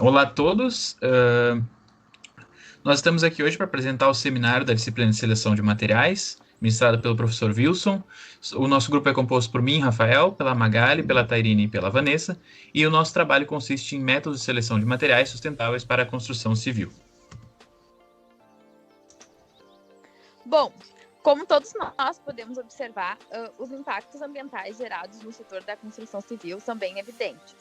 Olá a todos. Nós estamos aqui hoje para apresentar o seminário da disciplina de seleção de materiais, ministrado pelo professor Wilson. O nosso grupo é composto por mim, Rafael, pela Magali, pela Tairine e pela Vanessa, e o nosso trabalho consiste em métodos de seleção de materiais sustentáveis para a construção civil. Bom, como todos nós podemos observar, os impactos ambientais gerados no setor da construção civil são bem evidentes.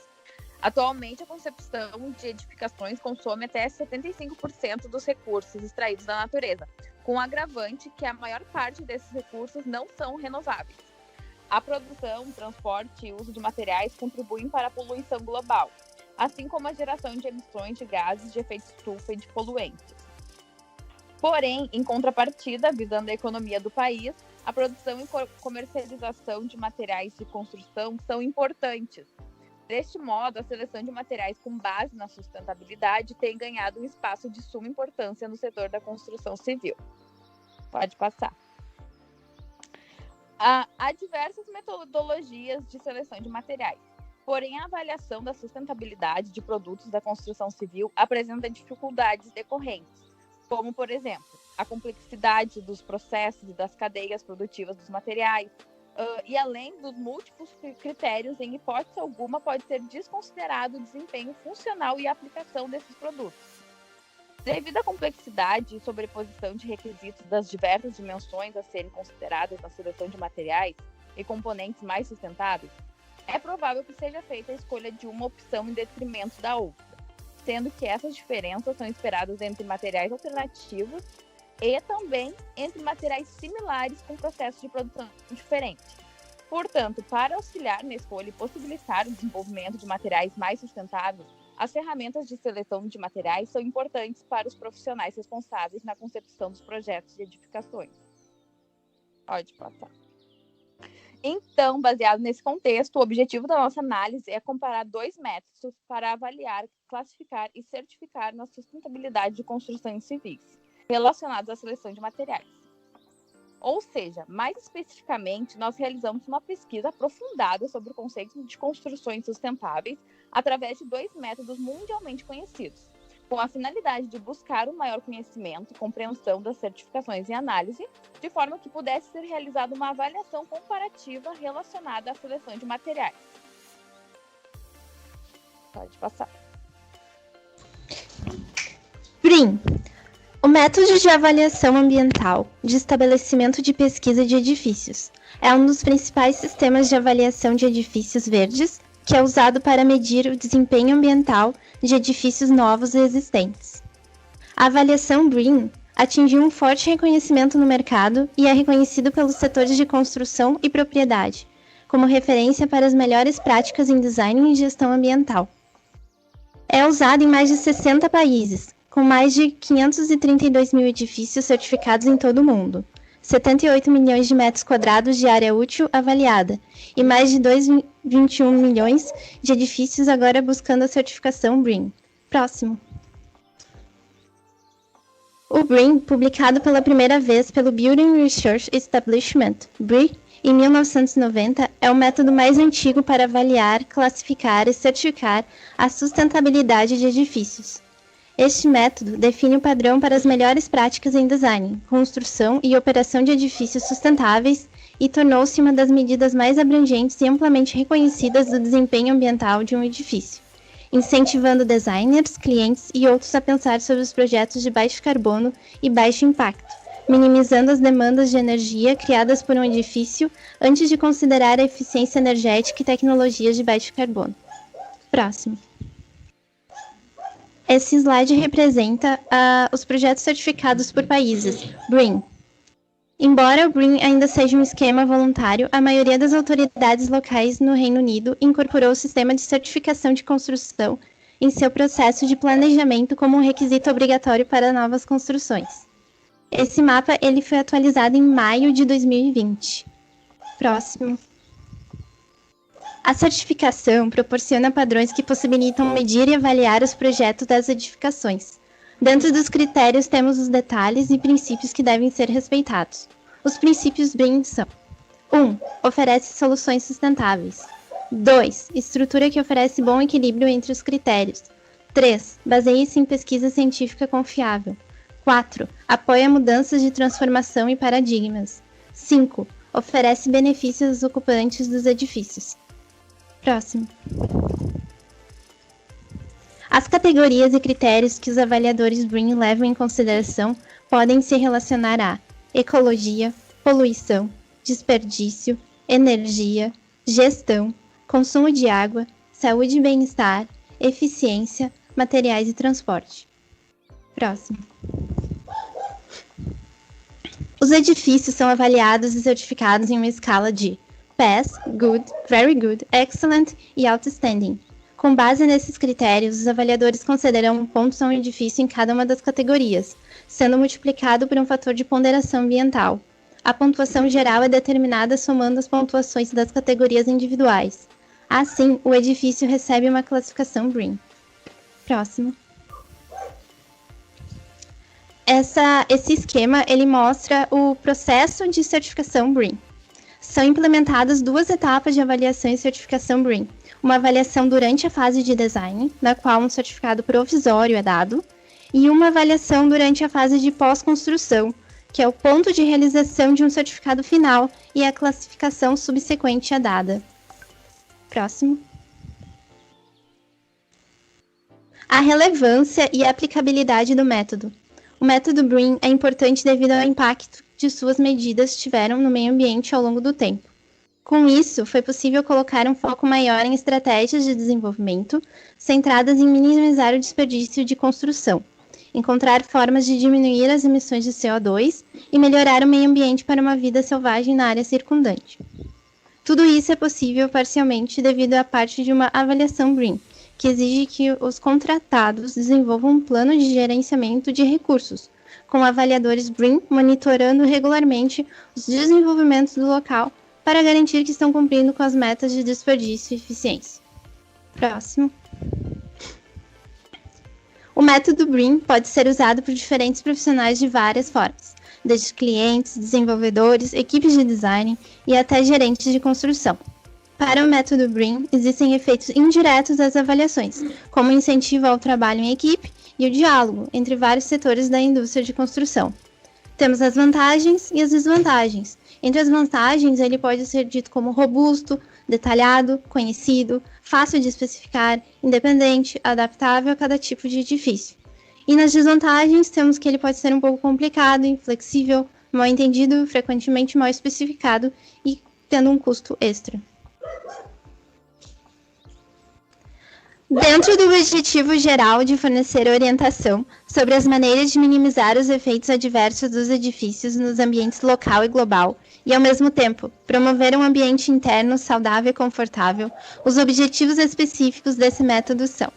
Atualmente, a concepção de edificações consome até 75% dos recursos extraídos da natureza, com o agravante que a maior parte desses recursos não são renováveis. A produção, transporte e uso de materiais contribuem para a poluição global, assim como a geração de emissões de gases de efeito estufa e de poluentes. Porém, em contrapartida, visando a economia do país, a produção e comercialização de materiais de construção são importantes. Deste modo, a seleção de materiais com base na sustentabilidade tem ganhado um espaço de suma importância no setor da construção civil. Pode passar. Há diversas metodologias de seleção de materiais, porém a avaliação da sustentabilidade de produtos da construção civil apresenta dificuldades decorrentes, como, por exemplo, a complexidade dos processos e das cadeias produtivas dos materiais, e além dos múltiplos critérios, em hipótese alguma pode ser desconsiderado o desempenho funcional e a aplicação desses produtos. Devido à complexidade e sobreposição de requisitos das diversas dimensões a serem consideradas na seleção de materiais e componentes mais sustentáveis, é provável que seja feita a escolha de uma opção em detrimento da outra, sendo que essas diferenças são esperadas entre materiais alternativos e também entre materiais similares com processos de produção diferentes. Portanto, para auxiliar na escolha e possibilitar o desenvolvimento de materiais mais sustentáveis, as ferramentas de seleção de materiais são importantes para os profissionais responsáveis na concepção dos projetos de edificações. Pode passar. Então, baseado nesse contexto, o objetivo da nossa análise é comparar dois métodos para avaliar, classificar e certificar na sustentabilidade de construções civis relacionados à seleção de materiais. Ou seja, mais especificamente, nós realizamos uma pesquisa aprofundada sobre o conceito de construções sustentáveis através de dois métodos mundialmente conhecidos, com a finalidade de buscar um maior conhecimento e compreensão das certificações e análise, de forma que pudesse ser realizada uma avaliação comparativa relacionada à seleção de materiais. Pode passar. BREEAM. O método de avaliação ambiental de estabelecimento de pesquisa de edifícios é um dos principais sistemas de avaliação de edifícios verdes que é usado para medir o desempenho ambiental de edifícios novos e existentes. A avaliação BREEAM atingiu um forte reconhecimento no mercado e é reconhecido pelos setores de construção e propriedade, como referência para as melhores práticas em design e gestão ambiental. É usado em mais de 60 países, com mais de 532 mil edifícios certificados em todo o mundo, 78 milhões de metros quadrados de área útil avaliada e mais de 2,21 milhões de edifícios agora buscando a certificação BREEAM. Próximo. O BREEAM, publicado pela primeira vez pelo Building Research Establishment, BREEAM, em 1990, é o método mais antigo para avaliar, classificar e certificar a sustentabilidade de edifícios. Este método define o padrão para as melhores práticas em design, construção e operação de edifícios sustentáveis e tornou-se uma das medidas mais abrangentes e amplamente reconhecidas do desempenho ambiental de um edifício, incentivando designers, clientes e outros a pensar sobre os projetos de baixo carbono e baixo impacto, minimizando as demandas de energia criadas por um edifício antes de considerar a eficiência energética e tecnologias de baixo carbono. Próximo. Esse slide representa os projetos certificados por países, BREEAM. Embora o BREEAM ainda seja um esquema voluntário, a maioria das autoridades locais no Reino Unido incorporou o sistema de certificação de construção em seu processo de planejamento como um requisito obrigatório para novas construções. Esse mapa ele foi atualizado em maio de 2020. Próximo. A certificação proporciona padrões que possibilitam medir e avaliar os projetos das edificações. Dentro dos critérios temos os detalhes e princípios que devem ser respeitados. Os princípios BREEAM são: 1. Oferece soluções sustentáveis. 2. Estrutura que oferece bom equilíbrio entre os critérios. 3. Baseie-se em pesquisa científica confiável. 4. Apoia mudanças de transformação e paradigmas. 5. Oferece benefícios aos ocupantes dos edifícios. Próximo. As categorias e critérios que os avaliadores BREEAM levam em consideração podem se relacionar a ecologia, poluição, desperdício, energia, gestão, consumo de água, saúde e bem-estar, eficiência, materiais e transporte. Próximo. Os edifícios são avaliados e certificados em uma escala de Pass, Good, Very Good, Excellent e Outstanding. Com base nesses critérios, os avaliadores consideram pontos a um edifício em cada uma das categorias, sendo multiplicado por um fator de ponderação ambiental. A pontuação geral é determinada somando as pontuações das categorias individuais. Assim, o edifício recebe uma classificação BREEAM. Próximo. Esse esquema ele mostra o processo de certificação BREEAM. São implementadas 2 etapas de avaliação e certificação BREEAM. Uma avaliação durante a fase de design, na qual um certificado provisório é dado, e uma avaliação durante a fase de pós-construção, que é o ponto de realização de um certificado final e a classificação subsequente é dada. Próximo. A relevância e a aplicabilidade do método. O método BREEAM é importante devido ao impacto que suas medidas tiveram no meio ambiente ao longo do tempo. Com isso, foi possível colocar um foco maior em estratégias de desenvolvimento centradas em minimizar o desperdício de construção, encontrar formas de diminuir as emissões de CO2 e melhorar o meio ambiente para uma vida selvagem na área circundante. Tudo isso é possível parcialmente devido à parte de uma avaliação BREEAM, que exige que os contratados desenvolvam um plano de gerenciamento de recursos, com avaliadores BREEAM monitorando regularmente os desenvolvimentos do local para garantir que estão cumprindo com as metas de desperdício e eficiência. Próximo. O método BREEAM pode ser usado por diferentes profissionais de várias formas, desde clientes, desenvolvedores, equipes de design e até gerentes de construção. Para o método BREEAM, existem efeitos indiretos das avaliações, como o incentivo ao trabalho em equipe e o diálogo entre vários setores da indústria de construção. Temos as vantagens e as desvantagens. Entre as vantagens, ele pode ser dito como robusto, detalhado, conhecido, fácil de especificar, independente, adaptável a cada tipo de edifício. E nas desvantagens, temos que ele pode ser um pouco complicado, inflexível, mal entendido, frequentemente mal especificado e tendo um custo extra. Dentro do objetivo geral de fornecer orientação sobre as maneiras de minimizar os efeitos adversos dos edifícios nos ambientes local e global, e, ao mesmo tempo, promover um ambiente interno saudável e confortável, os objetivos específicos desse método são: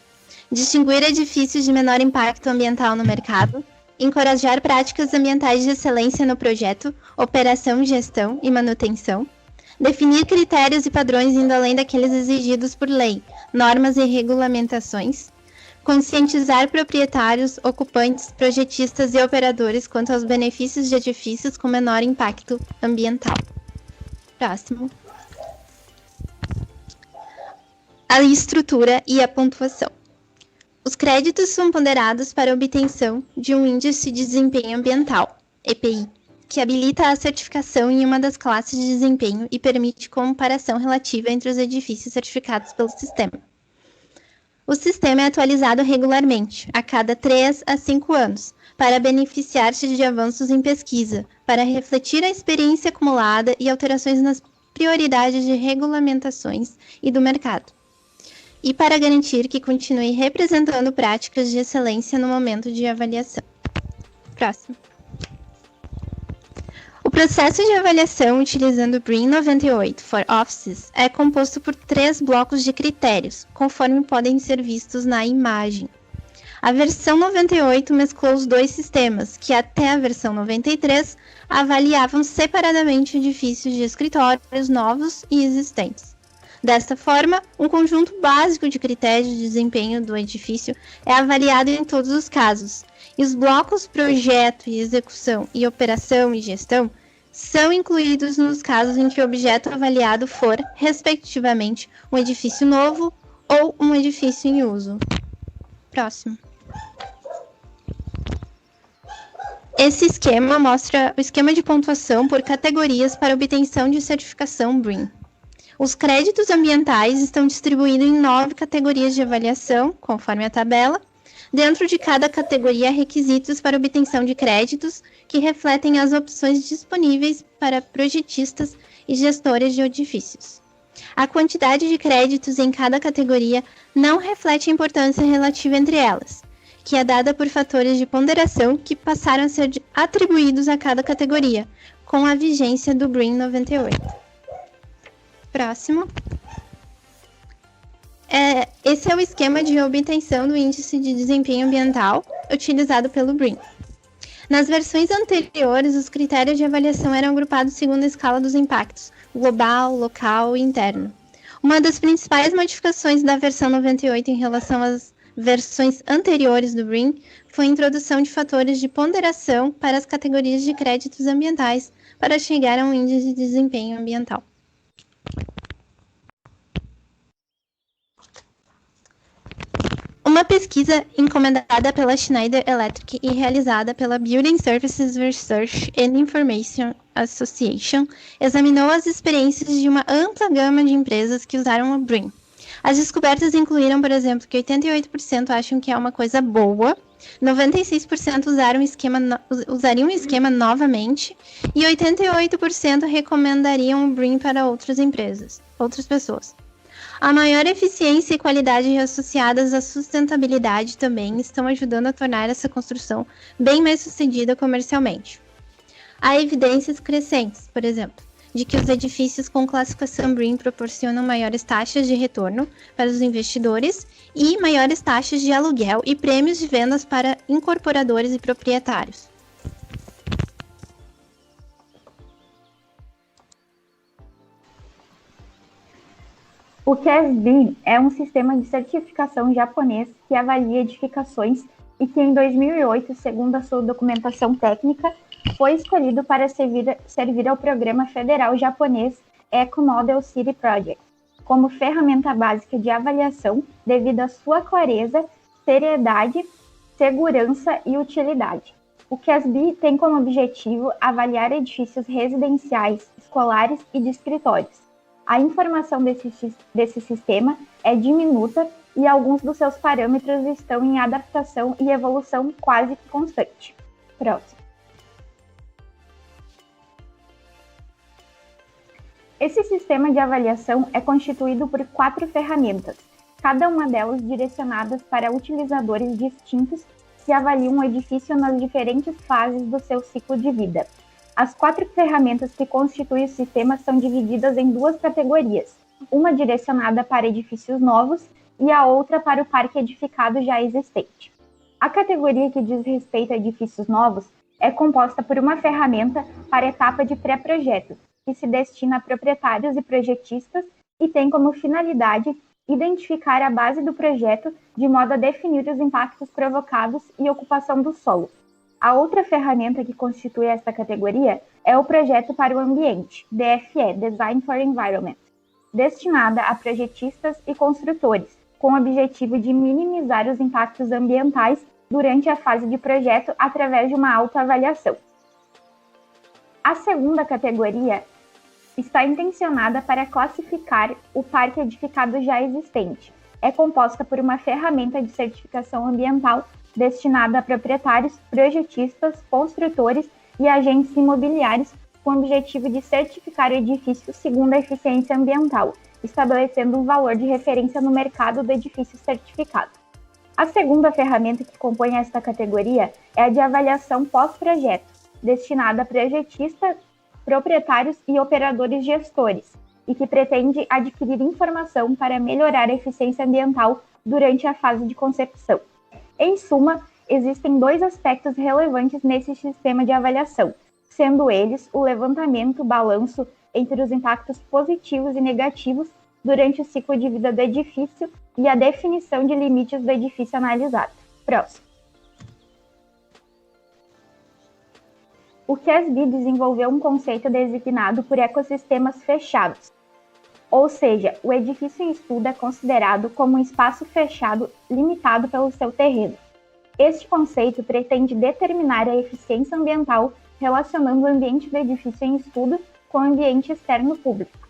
distinguir edifícios de menor impacto ambiental no mercado, encorajar práticas ambientais de excelência no projeto, operação, gestão e manutenção, definir critérios e padrões indo além daqueles exigidos por lei, normas e regulamentações, conscientizar proprietários, ocupantes, projetistas e operadores quanto aos benefícios de edifícios com menor impacto ambiental. Próximo. A estrutura e a pontuação. Os créditos são ponderados para a obtenção de um Índice de Desempenho Ambiental, EPI, que habilita a certificação em uma das classes de desempenho e permite comparação relativa entre os edifícios certificados pelo sistema. O sistema é atualizado regularmente, a cada 3 a 5 anos, para beneficiar-se de avanços em pesquisa, para refletir a experiência acumulada e alterações nas prioridades de regulamentações e do mercado, e para garantir que continue representando práticas de excelência no momento de avaliação. Próximo. O processo de avaliação utilizando o BREEAM 98 for Offices é composto por 3 blocos de critérios, conforme podem ser vistos na imagem. A versão 98 mesclou os 2 sistemas, que até a versão 93 avaliavam separadamente edifícios de escritórios novos e existentes. Desta forma, um conjunto básico de critérios de desempenho do edifício é avaliado em todos os casos, e os blocos projeto e execução e operação e gestão são incluídos nos casos em que o objeto avaliado for, respectivamente, um edifício novo ou um edifício em uso. Próximo. Esse esquema mostra o esquema de pontuação por categorias para obtenção de certificação BREEAM. Os créditos ambientais estão distribuídos em 9 categorias de avaliação, conforme a tabela. Dentro de cada categoria, há requisitos para obtenção de créditos que refletem as opções disponíveis para projetistas e gestores de edifícios. A quantidade de créditos em cada categoria não reflete a importância relativa entre elas, que é dada por fatores de ponderação que passaram a ser atribuídos a cada categoria, com a vigência do BREEAM 98. Próximo. Esse é o esquema de obtenção do Índice de Desempenho Ambiental utilizado pelo BREEAM. Nas versões anteriores, os critérios de avaliação eram agrupados segundo a escala dos impactos, global, local e interno. Uma das principais modificações da versão 98 em relação às versões anteriores do BREEAM foi a introdução de fatores de ponderação para as categorias de créditos ambientais para chegar a um índice de desempenho ambiental. Uma pesquisa encomendada pela Schneider Electric e realizada pela Building Services Research and Information Association examinou as experiências de uma ampla gama de empresas que usaram o BREEAM. As descobertas incluíram, por exemplo, que 88% acham que é uma coisa boa, 96% usariam o esquema novamente e 88% recomendariam o BREEAM para outras pessoas. A maior eficiência e qualidade associadas à sustentabilidade também estão ajudando a tornar essa construção bem mais sucedida comercialmente. Há evidências crescentes, por exemplo, de que os edifícios com classificação BREEAM proporcionam maiores taxas de retorno para os investidores e maiores taxas de aluguel e prêmios de vendas para incorporadores e proprietários. O CASB é um sistema de certificação japonês que avalia edificações e que em 2008, segundo a sua documentação técnica, foi escolhido para servir ao programa federal japonês Eco Model City Project, como ferramenta básica de avaliação devido à sua clareza, seriedade, segurança e utilidade. O CASB tem como objetivo avaliar edifícios residenciais, escolares e de escritórios. A informação desse sistema é diminuta e alguns dos seus parâmetros estão em adaptação e evolução quase que constante. Próximo. Esse sistema de avaliação é constituído por 4 ferramentas, cada uma delas direcionadas para utilizadores distintos que avaliam o edifício nas diferentes fases do seu ciclo de vida. As 4 ferramentas que constituem o sistema são divididas em 2 categorias, uma direcionada para edifícios novos e a outra para o parque edificado já existente. A categoria que diz respeito a edifícios novos é composta por uma ferramenta para a etapa de pré-projeto, que se destina a proprietários e projetistas e tem como finalidade identificar a base do projeto de modo a definir os impactos provocados e ocupação do solo. A outra ferramenta que constitui esta categoria é o projeto para o ambiente, DFE, Design for Environment, destinada a projetistas e construtores, com o objetivo de minimizar os impactos ambientais durante a fase de projeto através de uma autoavaliação. A segunda categoria está intencionada para classificar o parque edificado já existente. É composta por uma ferramenta de certificação ambiental destinada a proprietários, projetistas, construtores e agentes imobiliários com o objetivo de certificar o edifício segundo a eficiência ambiental, estabelecendo um valor de referência no mercado do edifício certificado. A segunda ferramenta que compõe esta categoria é a de avaliação pós-projeto, destinada a projetistas, proprietários e operadores gestores, e que pretende adquirir informação para melhorar a eficiência ambiental durante a fase de concepção. Em suma, existem 2 aspectos relevantes nesse sistema de avaliação, sendo eles o levantamento, balanço entre os impactos positivos e negativos durante o ciclo de vida do edifício e a definição de limites do edifício analisado. Próximo. O CASB desenvolveu um conceito designado por ecossistemas fechados. ou seja, o edifício em estudo é considerado como um espaço fechado limitado pelo seu terreno. Este conceito pretende determinar a eficiência ambiental relacionando o ambiente do edifício em estudo com o ambiente externo público.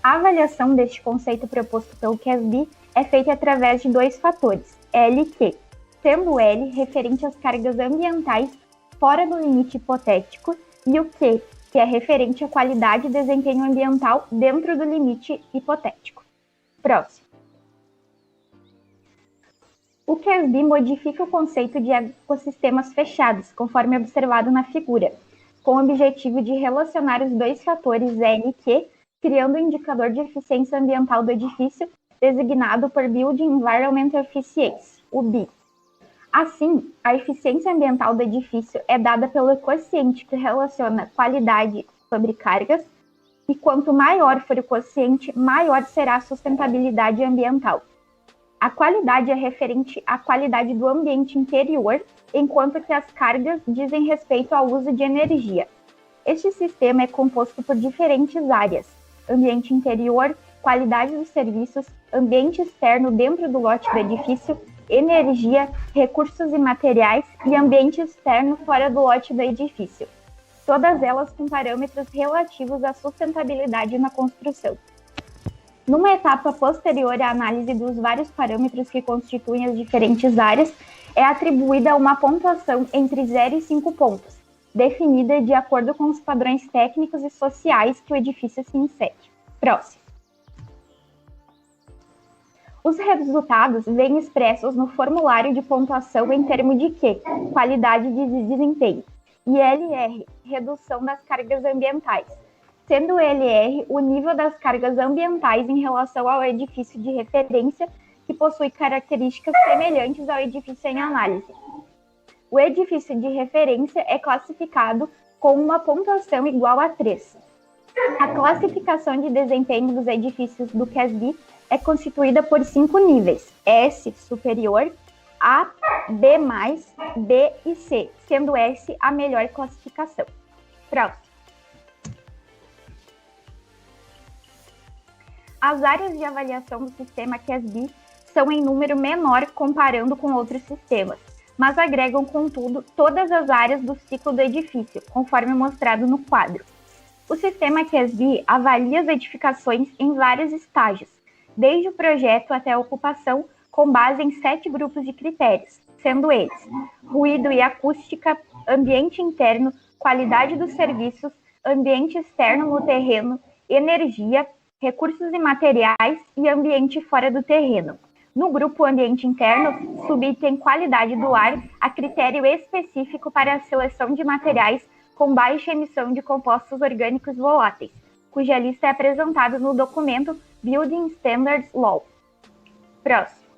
A avaliação deste conceito proposto pelo QASB é feita através de dois fatores, L e Q, sendo L referente às cargas ambientais fora do limite hipotético e o Q, que é referente à qualidade e desempenho ambiental dentro do limite hipotético. Próximo. O QASB modifica o conceito de ecossistemas fechados, conforme observado na figura, com o objetivo de relacionar os dois fatores L e Q, criando o indicador de eficiência ambiental do edifício, designado por Building Environmental Efficiency, o BE. Assim, a eficiência ambiental do edifício é dada pelo quociente que relaciona qualidade sobre cargas, e quanto maior for o quociente, maior será a sustentabilidade ambiental. A qualidade é referente à qualidade do ambiente interior, enquanto que as cargas dizem respeito ao uso de energia. Este sistema é composto por diferentes áreas: ambiente interior, qualidade dos serviços, ambiente externo dentro do lote do edifício, energia, recursos e materiais e ambiente externo fora do lote do edifício. Todas elas com parâmetros relativos à sustentabilidade na construção. Numa etapa posterior à análise dos vários parâmetros que constituem as diferentes áreas, é atribuída uma pontuação entre 0 e 5 pontos, definida de acordo com os padrões técnicos e sociais que o edifício se insere. Próximo. Os resultados vêm expressos no formulário de pontuação em termos de Q, qualidade de desempenho, e LR, redução das cargas ambientais, sendo LR o nível das cargas ambientais em relação ao edifício de referência que possui características semelhantes ao edifício em análise. O edifício de referência é classificado com uma pontuação igual a 3. A classificação de desempenho dos edifícios do QASB é constituída por 5 níveis: S, superior, A, B+, B e C, sendo S a melhor classificação. Próximo. As áreas de avaliação do sistema QASB são em número menor comparando com outros sistemas, mas agregam, contudo, todas as áreas do ciclo do edifício, conforme mostrado no quadro. O sistema QASB avalia as edificações em vários estágios, desde o projeto até a ocupação, com base em 7 grupos de critérios, sendo eles: ruído e acústica, ambiente interno, qualidade dos serviços, ambiente externo no terreno, energia, recursos e materiais e ambiente fora do terreno. No grupo ambiente interno, subitem qualidade do ar a critério específico para a seleção de materiais com baixa emissão de compostos orgânicos voláteis, cuja lista é apresentada no documento Building Standards Law. Próximo.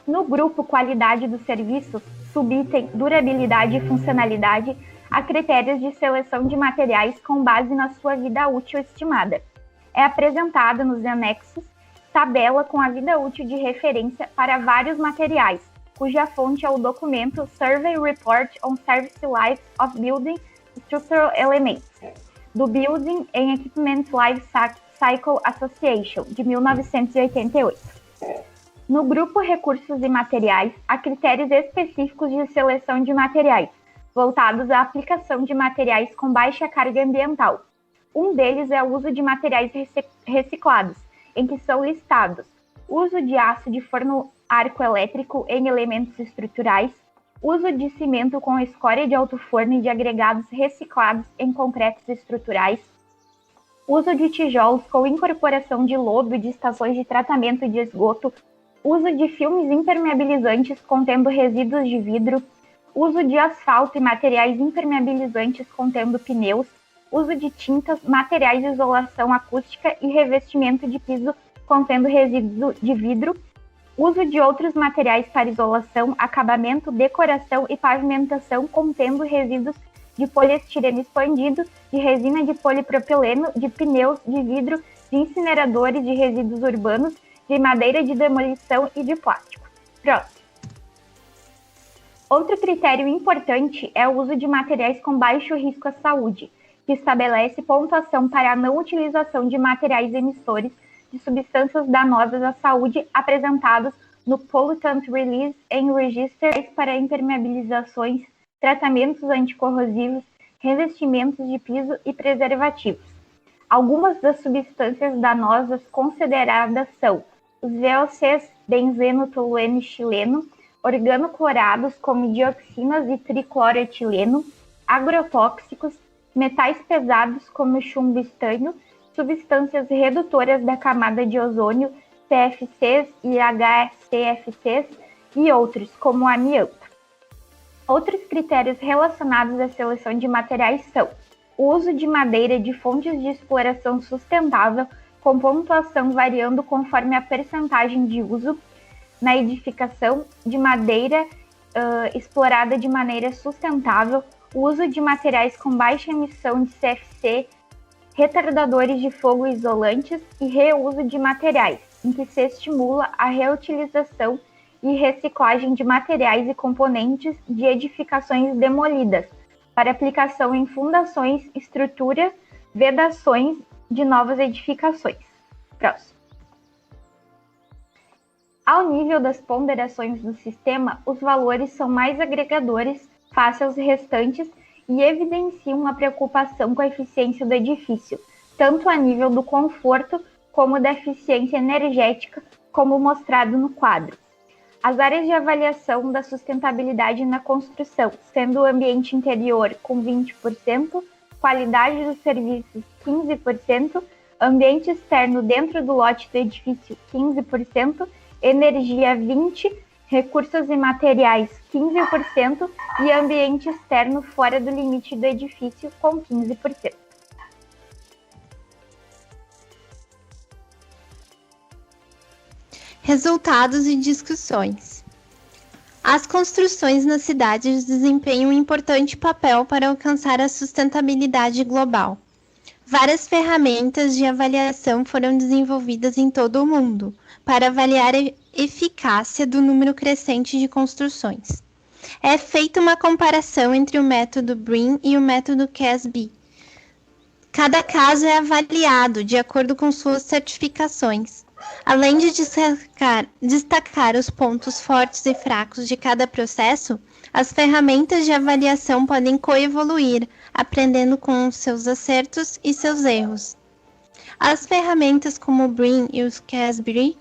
No grupo qualidade dos serviços, subitem durabilidade e funcionalidade a critérios de seleção de materiais com base na sua vida útil estimada. É apresentada nos anexos tabela com a vida útil de referência para vários materiais, cuja fonte é o documento Survey Report on Service Life of Building Structural Elements, do Building and Equipment Life Cycle Association, de 1988. No grupo Recursos e Materiais, há critérios específicos de seleção de materiais, voltados à aplicação de materiais com baixa carga ambiental. Um deles é o uso de materiais reciclados, em que são listados uso de aço de forno arco elétrico em elementos estruturais, uso de cimento com escória de alto forno e de agregados reciclados em concretos estruturais, uso de tijolos com incorporação de lodo de estações de tratamento de esgoto, uso de filmes impermeabilizantes contendo resíduos de vidro, uso de asfalto e materiais impermeabilizantes contendo pneus, uso de tintas, materiais de isolação acústica e revestimento de piso contendo resíduos de vidro, uso de outros materiais para isolação, acabamento, decoração e pavimentação contendo resíduos de poliestireno expandido, de resina de polipropileno, de pneus, de vidro, de incineradores de resíduos urbanos, de madeira de demolição e de plástico. Próximo. Outro critério importante é o uso de materiais com baixo risco à saúde, que estabelece pontuação para a não utilização de materiais emissores de substâncias danosas à saúde apresentados no Pollutant Release and Register para impermeabilizações, tratamentos anticorrosivos, revestimentos de piso e preservativos. Algumas das substâncias danosas consideradas são os VOCs, benzeno, tolueno e xileno, organoclorados como dioxinas e tricloroetileno, agrotóxicos, metais pesados como chumbo e estanho, substâncias redutoras da camada de ozônio, CFCs e HCFCs e outros, como o amianto. Outros critérios relacionados à seleção de materiais são o uso de madeira de fontes de exploração sustentável, com pontuação variando conforme a percentagem de uso na edificação de madeira explorada de maneira sustentável, o uso de materiais com baixa emissão de CFC, retardadores de fogo isolantes e reuso de materiais, em que se estimula a reutilização e reciclagem de materiais e componentes de edificações demolidas, para aplicação em fundações, estruturas, vedações de novas edificações. Próximo. Ao nível das ponderações do sistema, os valores são mais agregadores face aos restantes e evidenciam uma preocupação com a eficiência do edifício, tanto a nível do conforto como da eficiência energética, como mostrado no quadro. As áreas de avaliação da sustentabilidade na construção, sendo o ambiente interior com 20%, qualidade dos serviços 15%, ambiente externo dentro do lote do edifício 15%, energia 20%, recursos e materiais 15% e ambiente externo fora do limite do edifício com 15%. Resultados e discussões. As construções nas cidades desempenham um importante papel para alcançar a sustentabilidade global. Várias ferramentas de avaliação foram desenvolvidas em todo o mundo para avaliar a eficácia do número crescente de construções. É feita uma comparação entre o método BREEAM e o método CASB. Cada caso é avaliado de acordo com suas certificações. Além de destacar os pontos fortes e fracos de cada processo, as ferramentas de avaliação podem coevoluir, aprendendo com os seus acertos e seus erros. As ferramentas como o BREEAM e os CASB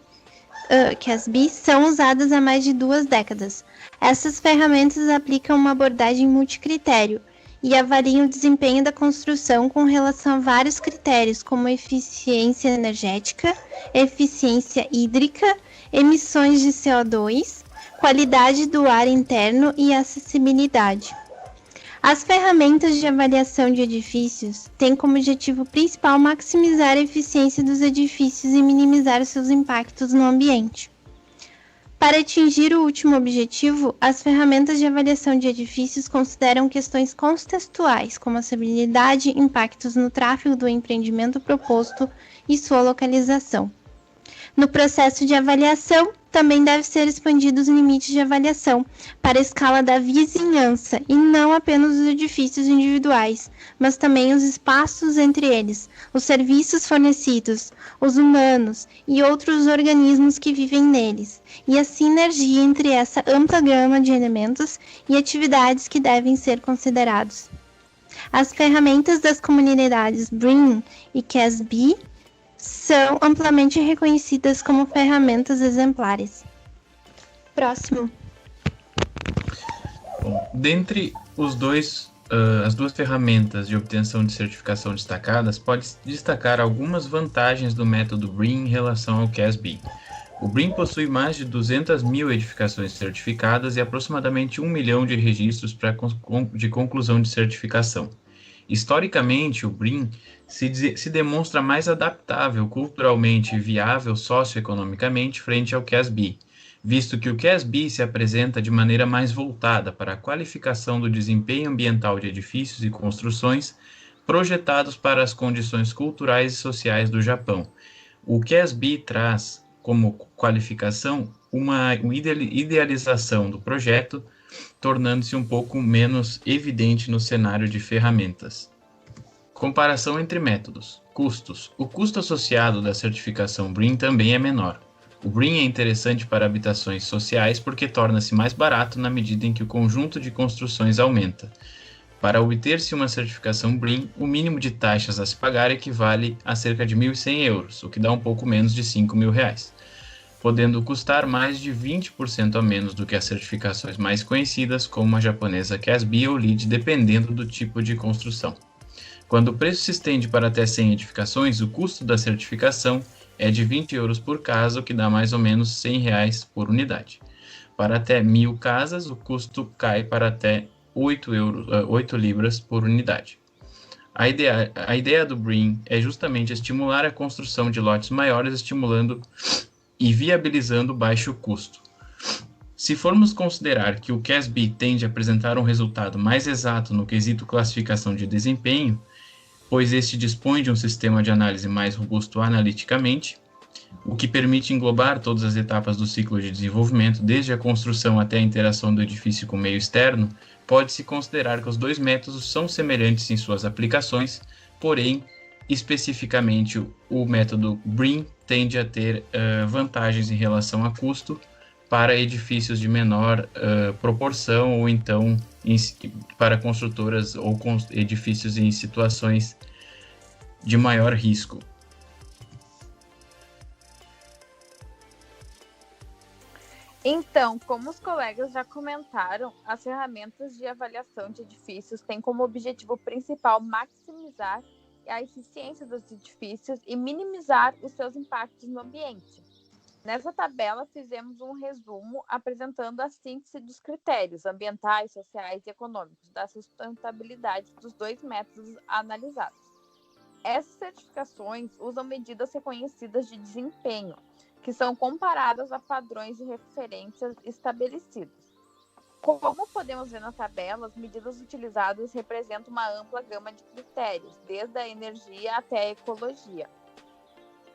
são usadas há mais de 2 décadas. Essas ferramentas aplicam uma abordagem multicritério e avaliam o desempenho da construção com relação a vários critérios, como eficiência energética, eficiência hídrica, emissões de CO2, qualidade do ar interno e acessibilidade. As ferramentas de avaliação de edifícios têm como objetivo principal maximizar a eficiência dos edifícios e minimizar os seus impactos no ambiente. Para atingir o último objetivo, as ferramentas de avaliação de edifícios consideram questões contextuais, como acessibilidade, impactos no tráfego do empreendimento proposto e sua localização. No processo de avaliação, também deve ser expandido os limites de avaliação para a escala da vizinhança e não apenas os edifícios individuais, mas também os espaços entre eles, os serviços fornecidos, os humanos e outros organismos que vivem neles, e a sinergia entre essa ampla gama de elementos e atividades que devem ser considerados. As ferramentas das comunidades BREEAM e CASB são amplamente reconhecidas como ferramentas exemplares. Próximo. Bom, dentre as duas ferramentas de obtenção de certificação destacadas, pode destacar algumas vantagens do método BREEAM em relação ao CASB. O BREEAM possui mais de 200 mil edificações certificadas e aproximadamente 1 milhão de registros de conclusão de certificação. Historicamente, o BREEAM se demonstra mais adaptável, culturalmente viável socioeconomicamente frente ao CASB, visto que o CASB se apresenta de maneira mais voltada para a qualificação do desempenho ambiental de edifícios e construções projetados para as condições culturais e sociais do Japão. O CASB traz como qualificação uma idealização do projeto, tornando-se um pouco menos evidente no cenário de ferramentas. Comparação entre métodos. Custos. O custo associado da certificação BREEAM também é menor. O BREEAM é interessante para habitações sociais porque torna-se mais barato na medida em que o conjunto de construções aumenta. Para obter-se uma certificação BREEAM, o mínimo de taxas a se pagar equivale a cerca de 1.100 euros, o que dá um pouco menos de 5.000 reais, podendo custar mais de 20% a menos do que as certificações mais conhecidas, como a japonesa CASB ou LEED, dependendo do tipo de construção. Quando o preço se estende para até 100 edificações, o custo da certificação é de 20 euros por casa, o que dá mais ou menos 100 reais por unidade. Para até 1.000 casas, o custo cai para até 8 libras por unidade. A ideia do BREEAM é justamente estimular a construção de lotes maiores, estimulando e viabilizando baixo custo. Se formos considerar que o CASB tende a apresentar um resultado mais exato no quesito classificação de desempenho, pois este dispõe de um sistema de análise mais robusto analiticamente, o que permite englobar todas as etapas do ciclo de desenvolvimento, desde a construção até a interação do edifício com o meio externo, pode-se considerar que os dois métodos são semelhantes em suas aplicações, porém, especificamente, o método BREEAM tende a ter vantagens em relação a custo para edifícios de menor proporção ou então para construtoras ou edifícios em situações de maior risco. Então, como os colegas já comentaram, as ferramentas de avaliação de edifícios têm como objetivo principal maximizar a eficiência dos edifícios e minimizar os seus impactos no ambiente. Nessa tabela, fizemos um resumo apresentando a síntese dos critérios ambientais, sociais e econômicos da sustentabilidade dos dois métodos analisados. Essas certificações usam medidas reconhecidas de desempenho, que são comparadas a padrões de referências estabelecidos. Como podemos ver na tabela, as medidas utilizadas representam uma ampla gama de critérios, desde a energia até a ecologia.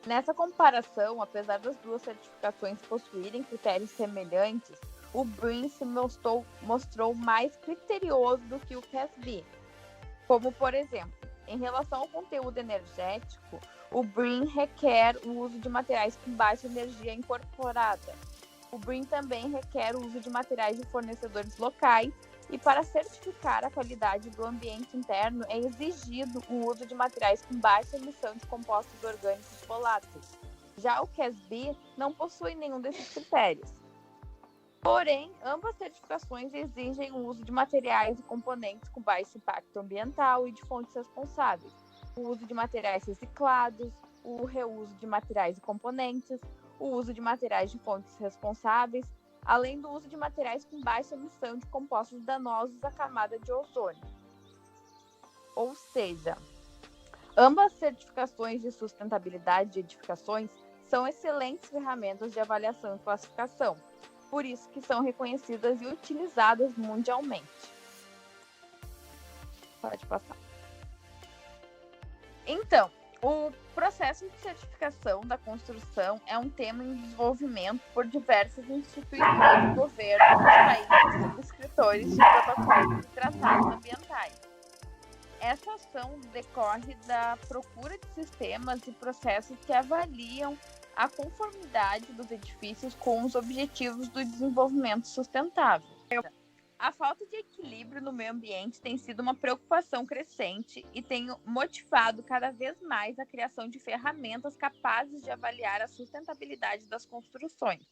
Nessa comparação, apesar das duas certificações possuírem critérios semelhantes, o BREEAM se mostrou mais criterioso do que o CASB. Como, por exemplo, em relação ao conteúdo energético, o BREEAM requer o uso de materiais com baixa energia incorporada. O BREEAM também requer o uso de materiais de fornecedores locais e, para certificar a qualidade do ambiente interno, é exigido o uso de materiais com baixa emissão de compostos orgânicos voláteis. Já o CASB não possui nenhum desses critérios. Porém, ambas certificações exigem o uso de materiais e componentes com baixo impacto ambiental e de fontes responsáveis, o uso de materiais reciclados, o reuso de materiais e componentes, o uso de materiais de fontes responsáveis, além do uso de materiais com baixa emissão de compostos danosos à camada de ozônio. Ou seja, ambas certificações de sustentabilidade de edificações são excelentes ferramentas de avaliação e classificação, por isso que são reconhecidas e utilizadas mundialmente. Pode passar. Então, o processo de certificação da construção é um tema em desenvolvimento por diversas instituições, governos, países e subscritores de protocolos e tratados ambientais. Essa ação decorre da procura de sistemas e processos que avaliam a conformidade dos edifícios com os objetivos do desenvolvimento sustentável. A falta de equilíbrio no meio ambiente tem sido uma preocupação crescente e tem motivado cada vez mais a criação de ferramentas capazes de avaliar a sustentabilidade das construções,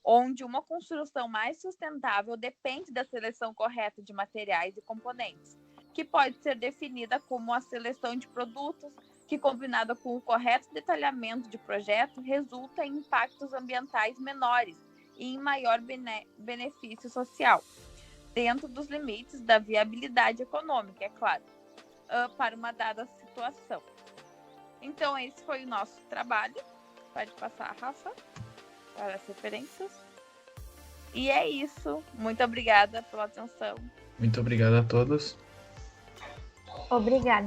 onde uma construção mais sustentável depende da seleção correta de materiais e componentes, que pode ser definida como a seleção de produtos, que combinada com o correto detalhamento de projeto, resulta em impactos ambientais menores e em maior benefício social, dentro dos limites da viabilidade econômica, é claro, para uma dada situação. Então, esse foi o nosso trabalho. Pode passar, Rafa, para as referências. E é isso. Muito obrigada pela atenção. Muito obrigado a todos. Obrigada.